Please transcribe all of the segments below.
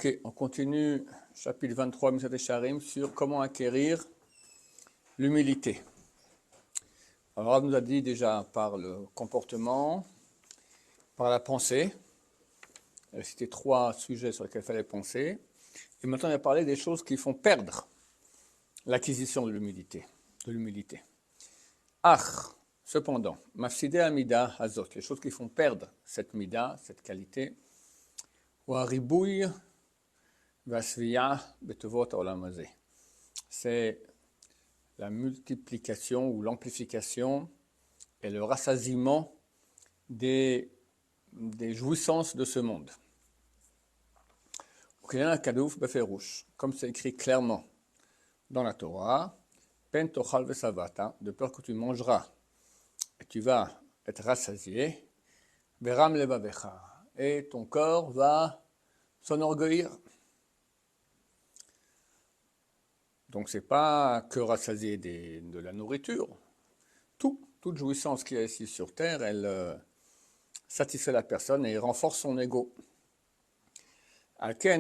Ok, on continue, chapitre 23, Mishat Sharim, sur comment acquérir l'humilité. Alors, on nous a dit déjà par le comportement, par la pensée. C'était 3 sujets sur lesquels il fallait penser. Et maintenant, on va parler des choses qui font perdre l'acquisition de l'humilité. Cependant, mafside amida hazot, les choses qui font perdre cette mida, cette qualité, ou haribouy vasviya betovot olam hazeh. C'est la multiplication ou l'amplification et le rassasiement des jouissances de ce monde. Comme c'est écrit clairement dans la Torah, pen tochal vesavata, de peur que tu mangeras et tu vas être rassasié, veram levavecha, et ton corps va s'enorgueillir. Donc c'est pas que rassasier de la nourriture. Toute jouissance qu'il y a ici sur terre, elle satisfait la personne et renforce son ego. C'est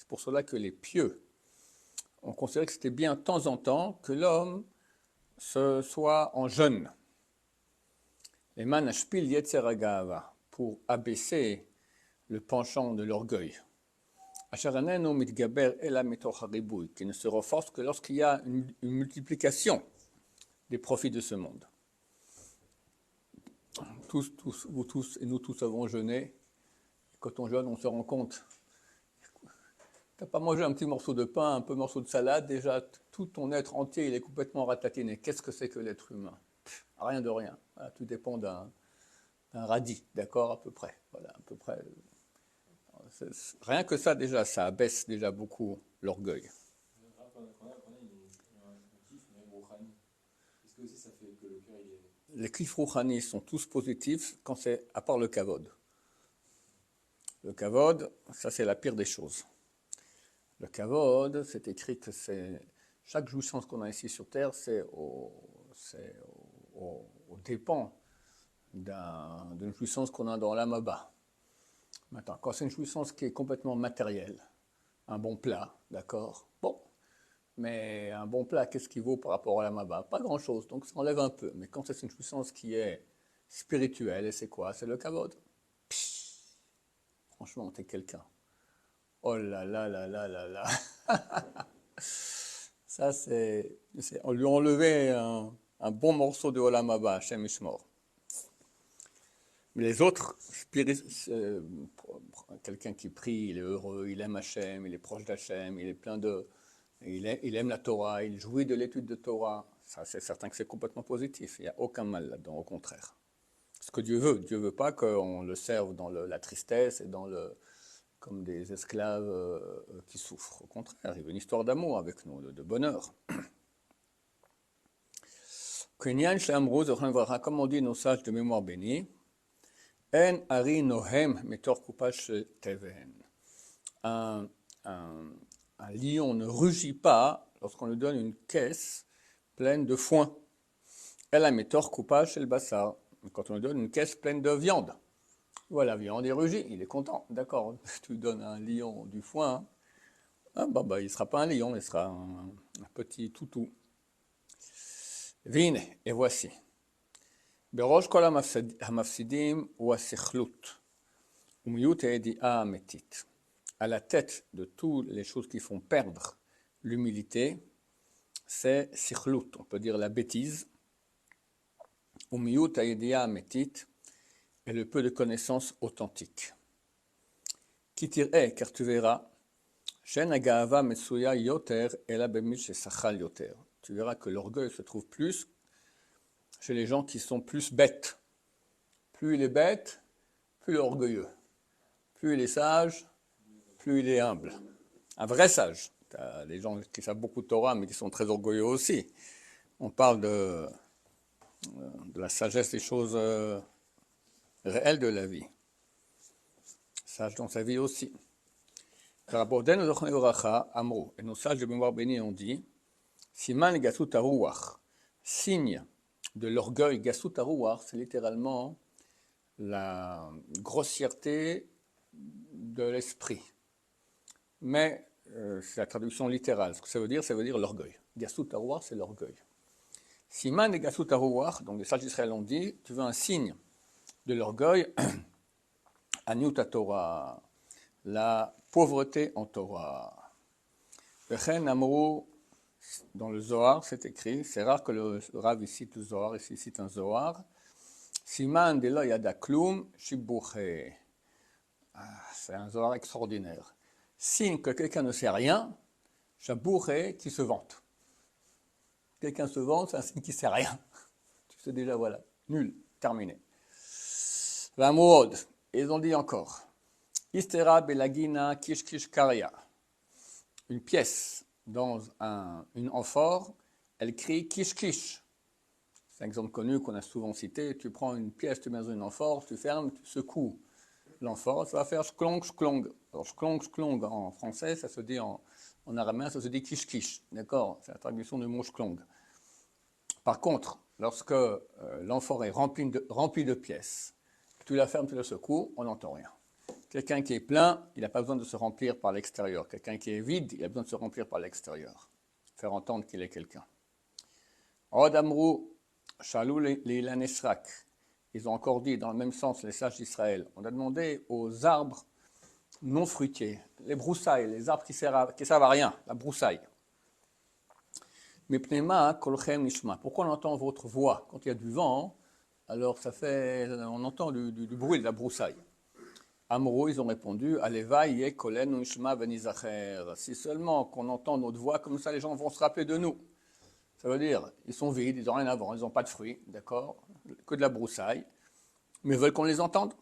pour cela que les pieux ont considéré que c'était bien de temps en temps que l'homme se soit en jeûne. Pour abaisser le penchant de l'orgueil. Qui ne se renforce que lorsqu'il y a une multiplication des profits de ce monde. Vous tous et nous tous avons jeûné. Quand on jeûne, on se rend compte. Tu n'as pas mangé un petit morceau de pain, un peu morceau de salade, déjà tout ton être entier il est complètement ratatiné. Qu'est-ce que c'est que l'être humain? Rien de rien. Voilà, tout dépend d'un radis, d'accord, à peu près. Voilà, à peu près. Rien que ça déjà, ça abaisse déjà beaucoup l'orgueil. Les clifs rouhani sont tous positifs quand c'est à part le kavod. Le kavod, ça c'est la pire des choses. Le kavod, c'est écrit que c'est chaque jouissance qu'on a ici sur terre, c'est au dépend d'une jouissance qu'on a dans l'amaba. Maintenant, quand c'est une jouissance qui est complètement matérielle, un bon plat, d'accord? Bon, mais un bon plat, qu'est-ce qu'il vaut par rapport à l'amaba? Pas grand-chose, donc ça enlève un peu. Mais quand c'est une jouissance qui est spirituelle, et c'est quoi? C'est le kavod. Franchement, t'es quelqu'un. Oh là là là là là là. Ça, on lui a enlevé un bon morceau de Olam Haba, Hashem Ishmor. Mais les autres, quelqu'un qui prie, il est heureux, il aime Hashem, il est proche d'Hashem, il est plein de... Il aime la Torah, il jouit de l'étude de Torah. Ça, c'est certain que c'est complètement positif. Il n'y a aucun mal là-dedans, au contraire. Ce que Dieu veut pas qu'on le serve dans la tristesse et comme des esclaves qui souffrent. Au contraire, il veut une histoire d'amour avec nous, de bonheur. Comme on dit nos sages de mémoire bénie, un lion ne rugit pas lorsqu'on lui donne une caisse pleine de foin. Quand on lui donne une caisse pleine de viande. Voilà, la viande, il rugit, il est content. D'accord, tu donnes à un lion du foin, il ne sera pas un lion, il sera un petit toutou. Vine, et voici. Berosh kol hamafsidim ou asichlut, umiyut edi'a ametit. À la tête de toutes les choses qui font perdre l'humilité, c'est sichlut, on peut dire la bêtise, umiyut edi'a ametit, et le peu de connaissances authentiques. Kitir'e, car tu verras, shen agava metsuya yoter ela bemil shesachal yoter. Tu verras que l'orgueil se trouve plus chez les gens qui sont plus bêtes. Plus il est bête, plus il est orgueilleux. Plus il est sage, plus il est humble. Un vrai sage. Tu as des gens qui savent beaucoup de Torah, mais qui sont très orgueilleux aussi. On parle de la sagesse des choses réelles de la vie. Sage dans sa vie aussi. Et nos sages de mémoire bénie ont dit, Siman gasut haruach, signe de l'orgueil, gasut haruach, c'est littéralement la grossièreté de l'esprit. Mais c'est la traduction littérale. Ce que ça veut dire l'orgueil. Gassut harouach, c'est l'orgueil. Siman et Gassut harouach, donc les sages d'Israël ont dit, tu veux un signe de l'orgueil, Aniut Torah, la pauvreté en Torah. Vechen Amrou, dans le Zohar, c'est écrit, c'est rare que le Rav cite le Zohar, ici il cite un Zohar. Siman de lo yada klum shibuche. C'est un Zohar extraordinaire. Signe que quelqu'un ne sait rien, shibuche, qui se vante. Quelqu'un se vante, c'est un signe qui ne sait rien. Tu sais déjà, voilà, nul, terminé. Vamod, ils ont dit encore. Istera belagina kish kish karia. Une pièce dans une amphore, elle crie kish kish. C'est un exemple connu qu'on a souvent cité. Tu prends une pièce, tu mets dans une amphore, tu fermes, tu secoues l'amphore, ça va faire shklong shklong. Alors shklong shklong en français, ça se dit en araméen, ça se dit kish kish. D'accord? C'est la traduction du mot shklong. Par contre, lorsque l'amphore est remplie de pièces, tu la fermes, tu la secoues, on n'entend rien. Quelqu'un qui est plein, il n'a pas besoin de se remplir par l'extérieur. Quelqu'un qui est vide, il a besoin de se remplir par l'extérieur. Faire entendre qu'il est quelqu'un. Od Amrou, Shalou Leilan Esrak. Ils ont encore dit, dans le même sens, les sages d'Israël. On a demandé aux arbres non fruitiers, les broussailles, les arbres qui servent à rien, la broussaille. Mais pneuma kolchem nishma. Pourquoi on entend votre voix? Quand il y a du vent, alors on entend du bruit de la broussaille. Amrou, ils ont répondu, Aleva ye kolen nishma venizacher. Si seulement qu'on entend notre voix, comme ça les gens vont se rappeler de nous. Ça veut dire, ils sont vides, ils n'ont rien à vendre, ils n'ont pas de fruits, d'accord? Que de la broussaille. Mais ils veulent qu'on les entende,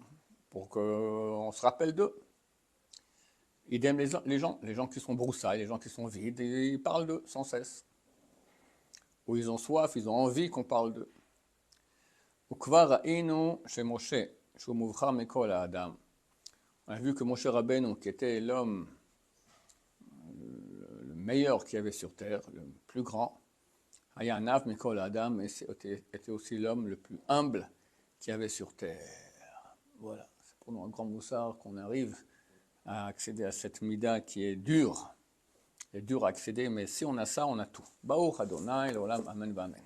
pour qu'on se rappelle d'eux. Idem les gens qui sont broussailles, les gens qui sont vides, ils parlent d'eux sans cesse. Ou ils ont soif, ils ont envie qu'on parle d'eux. Ukvar ra'inu chez Moshe, chez Mouvchar Mekol Adam. On a vu que Moshe Rabbeinu, qui était l'homme le meilleur qu'il y avait sur terre, le plus grand, Hayanav Mekol Adam était aussi l'homme le plus humble qu'il y avait sur terre. Voilà, c'est pour nous un grand moussard qu'on arrive à accéder à cette mida qui est dure. Elle est dure à accéder, mais si on a ça, on a tout. Baruch Adonai, l'olam, amen, amen.